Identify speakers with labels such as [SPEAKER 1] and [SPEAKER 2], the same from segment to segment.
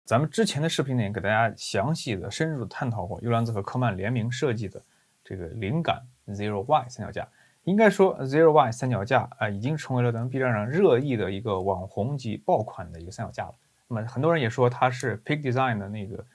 [SPEAKER 1] 咱们之前的视频里给大家详细的、深入的探讨过尤兰兹和科曼联名设计的这个灵感 Zero Y 三脚架。应该说 Zero Y 三脚架已经成为了咱们 B 站上热议的一个网红级爆款的一个三脚架了。那么很多人也说它是 Peak Design 的那个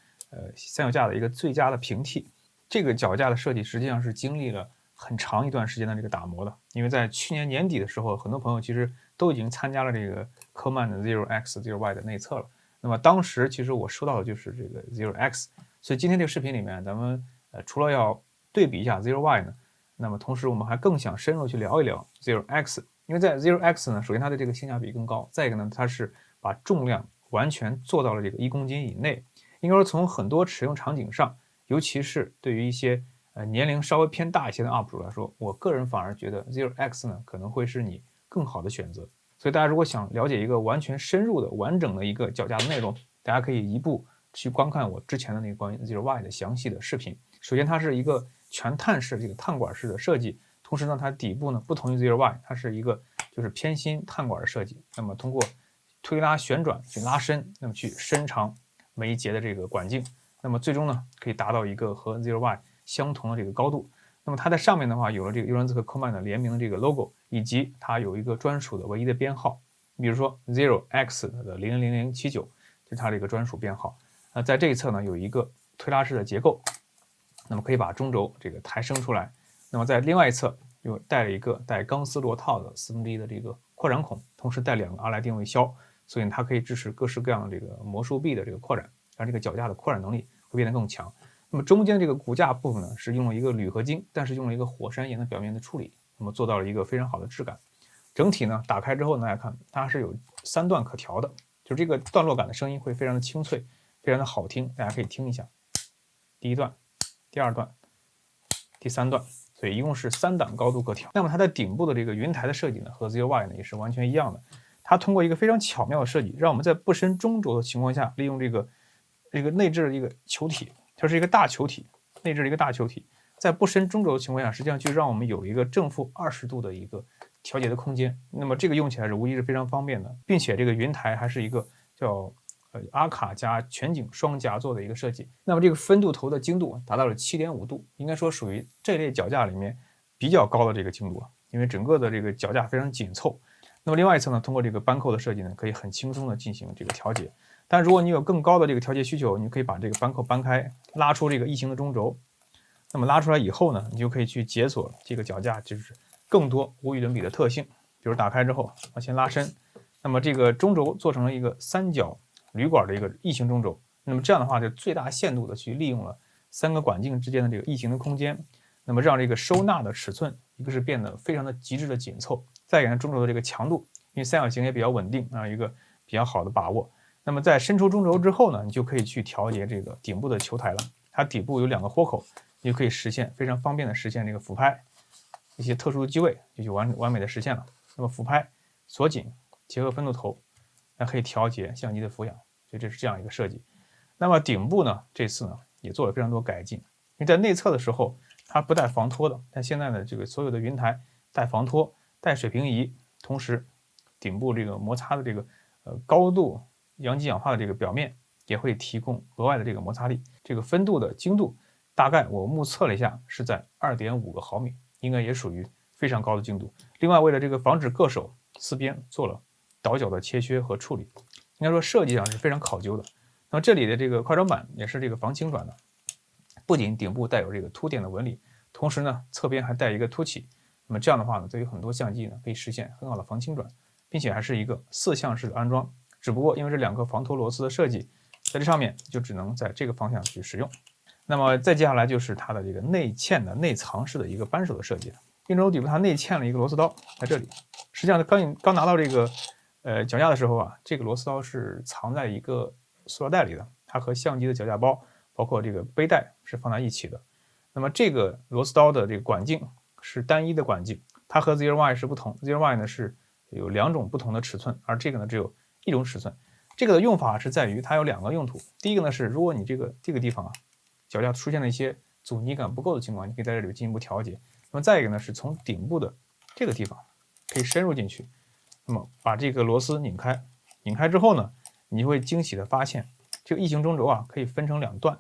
[SPEAKER 1] 三脚架的一个最佳的平替。这个脚架的设计实际上是经历了很长一段时间的这个打磨的，因为在去年年底的时候，很多朋友其实都已经参加了这个科曼的 Zero X、Zero Y 的内测了。那么当时其实我收到的就是这个 Zero X， 所以今天这个视频里面，咱们除了要对比一下 Zero Y 呢，那么同时我们还更想深入去聊一聊 Zero X， 因为在 Zero X 呢，首先它的这个性价比更高，再一个呢，它是把重量完全做到了这个1公斤以内。应该说从很多使用场景上，尤其是对于一些年龄稍微偏大一些的 UP 主来说，我个人反而觉得 Zero X 呢可能会是你更好的选择。所以大家如果想了解一个完全深入的完整的一个脚架的内容，大家可以一步去观看我之前的那个关于 Zero Y 的详细的视频。首先它是一个全碳式这个碳管式的设计，同时呢它底部呢不同于 Zero Y， 它是一个就是偏心碳管的设计，那么通过推拉旋转去拉伸，那么去伸长每一节的这个管径，那么最终呢可以达到一个和 Zero Y 相同的这个高度。那么它在上面的话有了这个尤兰兹和科曼的联名的这个 logo， 以及它有一个专属的唯一的编号，比如说 Zero X 的000079，就是它的一个专属编号。在这一侧呢有一个推拉式的结构，那么可以把中轴这个抬升出来。那么在另外一侧又带了一个带钢丝螺套的1/4的这个扩展孔，同时带2个阿莱定位销，所以它可以支持各式各样的这个魔术臂的这个扩展，让这个脚架的扩展能力会变得更强。那么中间这个骨架部分呢，是用了一个铝合金，但是用了一个火山岩的表面的处理，那么做到了一个非常好的质感。整体呢，打开之后呢，大家看它是有3段可调的，就这个段落感的声音会非常的清脆，非常的好听，大家可以听一下。第1段、第2段、第3段，所以一共是3档高度可调。那么它的顶部的这个云台的设计呢，和 Zero Y 呢也是完全一样的。它通过一个非常巧妙的设计，让我们在不伸中轴的情况下，利用这个内置的一个球体。它是一个大球体，内置了一个大球体，在不伸中轴的情况下，实际上就让我们有一个正负20度的一个调节的空间。那么这个用起来是无疑是非常方便的，并且这个云台还是一个叫阿卡加全景双夹座的一个设计。那么这个分度头的精度达到了7.5度，应该说属于这类脚架里面比较高的这个精度，因为整个的这个脚架非常紧凑。那么另外一侧呢，通过这个扳扣的设计呢，可以很轻松的进行这个调节。但如果你有更高的这个调节需求，你可以把这个扳扣扳开，拉出这个异形的中轴。那么拉出来以后呢，你就可以去解锁这个脚架就是更多无与伦比的特性。比如打开之后往前拉伸，那么这个中轴做成了一个3角铝管的一个异形中轴。那么这样的话就最大限度的去利用了3个管径之间的这个异形的空间，那么让这个收纳的尺寸一个是变得非常的极致的紧凑，再一个中轴的这个强度，因为3角形也比较稳定一个比较好的把握。那么在伸出中轴之后呢，你就可以去调节这个顶部的球台了。它底部有2个豁口，你就可以实现非常方便的实现这个俯拍，一些特殊的机位就完美的实现了。那么俯拍、锁紧、结合分度头，还可以调节相机的俯仰，所以这是这样一个设计。那么顶部呢，这次呢也做了非常多改进，因为在内测的时候它不带防脱的，但现在呢这个所有的云台带防脱、带水平仪，同时顶部这个摩擦的这个高度阳极氧化的这个表面也会提供额外的这个摩擦力。这个分度的精度大概我目测了一下是在2.5个毫米，应该也属于非常高的精度。另外为了这个防止硌手，四边做了倒角的切削和处理，应该说设计上是非常考究的。那么这里的这个快转板也是这个防倾转的，不仅顶部带有这个凸点的纹理，同时呢侧边还带一个凸起。那么这样的话呢，对于很多相机呢可以实现很好的防倾转，并且还是一个4项式的安装。只不过因为这2个防脱螺丝的设计，在这上面就只能在这个方向去使用。那么再接下来就是它的这个内嵌的内藏式的一个扳手的设计了。硬轴底部它内嵌了一个螺丝刀在这里。实际上刚拿到这个脚架的时候啊，这个螺丝刀是藏在一个塑料袋里的，它和相机的脚架包包括这个背带是放在一起的。那么这个螺丝刀的这个管径是单一的管径，它和 Zero Y 是不同。Zero Y 呢是有2种不同的尺寸，而这个呢只有1种尺寸。这个的用法是在于它有2个用途。第一个呢是如果你这个地方脚架出现了一些阻尼感不够的情况，你可以在这里进一步调节。那么再一个呢是从顶部的这个地方可以深入进去，那么把这个螺丝拧开之后呢，你就会惊喜的发现这个异形中轴啊可以分成2段，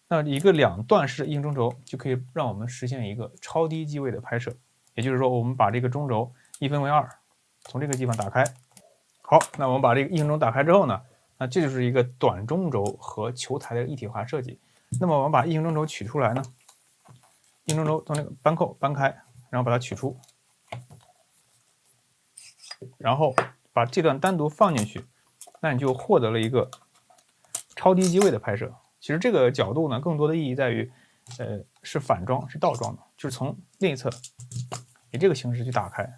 [SPEAKER 1] 那一个2段式的异形中轴就可以让我们实现一个超低机位的拍摄。也就是说，我们把这个中轴一分为2，从这个地方打开。好，那我们把这个异形中打开之后呢，那这就是一个短中轴和球台的一体化设计。那么我们把异形中轴取出来呢，异形中轴从这个扳扣扳开，然后把它取出，然后把这段单独放进去，那你就获得了一个超低机位的拍摄。其实这个角度呢，更多的意义在于，是反装，是倒装的，就是从另一侧以这个形式去打开。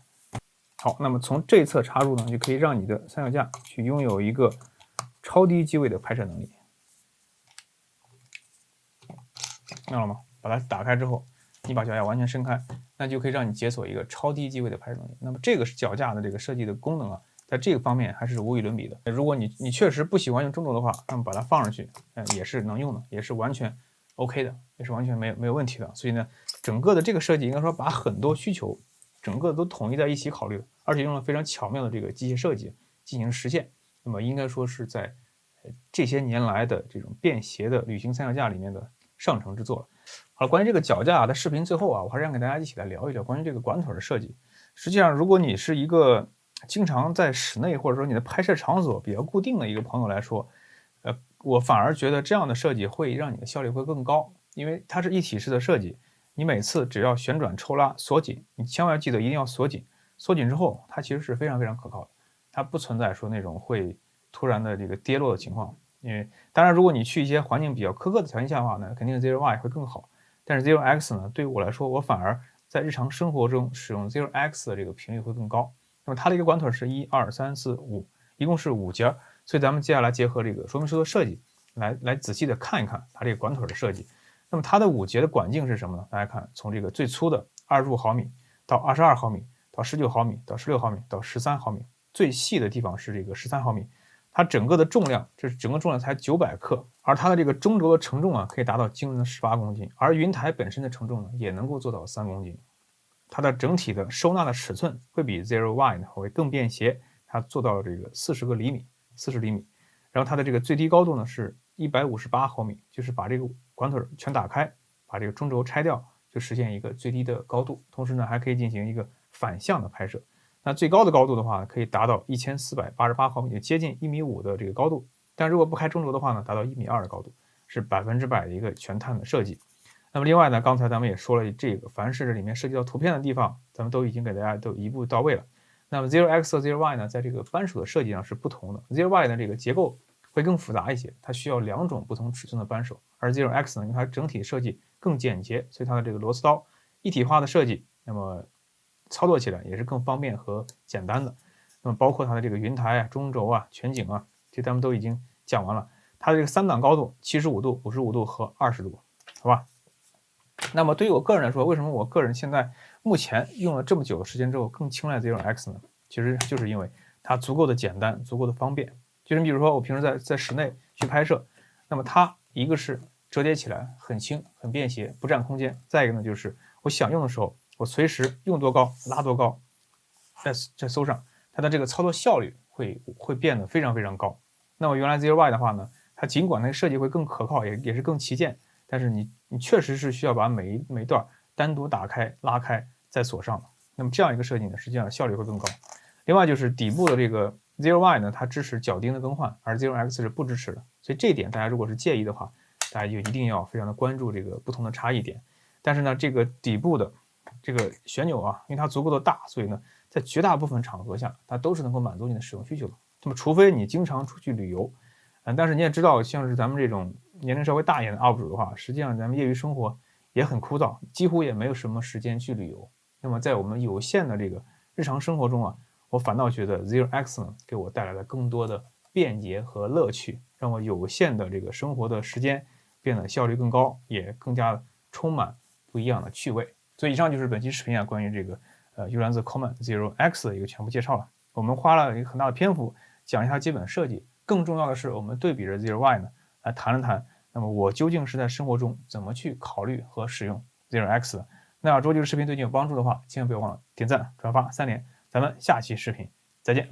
[SPEAKER 1] 好，那么从这一侧插入呢，就可以让你的三脚架去拥有一个超低机位的拍摄能力。看到了吗？把它打开之后，你把脚架完全伸开，那就可以让你解锁一个超低机位的拍摄能力。那么这个是脚架的这个设计的功能啊，在这个方面还是无与伦比的。如果你确实不喜欢用中轴的话，那么把它放上去，也是能用的，也是完全 OK 的，也是完全没有问题的。所以呢，整个的这个设计应该说把很多需求整个都统一在一起考虑了，而且用了非常巧妙的这个机械设计进行实现。那么应该说是在这些年来的这种便携的旅行三脚架里面的上乘之作了。好了，关于这个脚架的视频最后啊，我还是想跟大家一起来聊一聊关于这个管腿的设计。实际上，如果你是一个经常在室内或者说你的拍摄场所比较固定的一个朋友来说，我反而觉得这样的设计会让你的效率会更高，因为它是一体式的设计，你每次只要旋转、抽拉、锁紧，你千万要记得一定要锁紧。锁紧之后，它其实是非常非常可靠的，它不存在说那种会突然的这个跌落的情况。因为当然，如果你去一些环境比较苛刻的条件下的话呢，肯定 Zero Y 会更好。但是 Zero X 呢，对于我来说，我反而在日常生活中使用 Zero X 的这个频率会更高。那么它的一个管腿是1、2、3、4、5，一共是5节。所以咱们接下来结合这个说明书的设计，来仔细的看一看它这个管腿的设计。那么它的5节的管径是什么呢？大家看，从这个最粗的25毫米到22毫米到19毫米到16毫米到13毫米，最细的地方是这个13毫米。它整个的重量，这整个重量才900克，而它的这个中轴的承重啊，可以达到惊人的18公斤，而云台本身的承重呢，也能够做到3公斤。它的整体的收纳的尺寸会比 Zero Y 呢会更便携，它做到了这个40厘米。然后它的这个最低高度呢是158毫米，就是把这个管腿全打开，把这个中轴拆掉，就实现一个最低的高度。同时呢，还可以进行一个反向的拍摄。那最高的高度的话，可以达到1488毫米，也接近1.5米的这个高度。但如果不开中轴的话呢，达到1.2米的高度，是100%的一个全碳的设计。那么另外呢，刚才咱们也说了，这个凡是这里面涉及到图片的地方，咱们都已经给大家都一步到位了。那么 Zero X 和 Zero Y 呢，在这个扳手的设计上是不同的。Zero Y 的这个结构会更复杂一些，它需要2种不同尺寸的扳手，而 Zero X 呢，因为它整体设计更简洁，所以它的这个螺丝刀一体化的设计，那么操作起来也是更方便和简单的。那么包括它的这个云台啊、中轴啊、全景啊，这咱们都已经讲完了。它的这个3档高度75度、55度和20度，好吧？那么对于我个人来说，为什么我个人现在目前用了这么久的时间之后更青睐 Zero X 呢？其实就是因为它足够的简单，足够的方便。就是你比如说我平时在室内去拍摄，那么它一个是折叠起来很轻、很便携，不占空间；再一个呢，就是我想用的时候，我随时用多高拉多高，再搜上，它的这个操作效率会变得非常非常高。那么原来 Zero Y 的话呢，它尽管那个设计会更可靠，也是更旗舰，但是你确实是需要把每一段单独打开、拉开再锁上的。那么这样一个设计呢，实际上效率会更高。另外就是底部的这个 Zero Y 呢，它支持脚钉的更换，而 Zero X 是不支持的。所以这一点大家如果是介意的话，大家就一定要非常的关注这个不同的差异点。但是呢，这个底部的这个旋钮啊，因为它足够的大，所以呢，在绝大部分场合下，它都是能够满足你的使用需求的。那么除非你经常出去旅游，但是你也知道，像是咱们这种年龄稍微大一点的 UP 主的话，实际上咱们业余生活也很枯燥，几乎也没有什么时间去旅游。那么在我们有限的这个日常生活中啊，我反倒觉得 Zero X 呢给我带来了更多的便捷和乐趣，让我有限的这个生活的时间变得效率更高，也更加充满不一样的趣味。所以以上就是本期视频啊关于这个悠兰兹 Common Zero X 的一个全部介绍了。我们花了一个很大的篇幅讲一下基本设计，更重要的是我们对比着 Zero Y 呢来谈了谈，那么我究竟是在生活中怎么去考虑和使用 Zero X 的。那如果这个视频对你有帮助的话，千万不要忘了点赞、转发3连。咱们下期视频再见。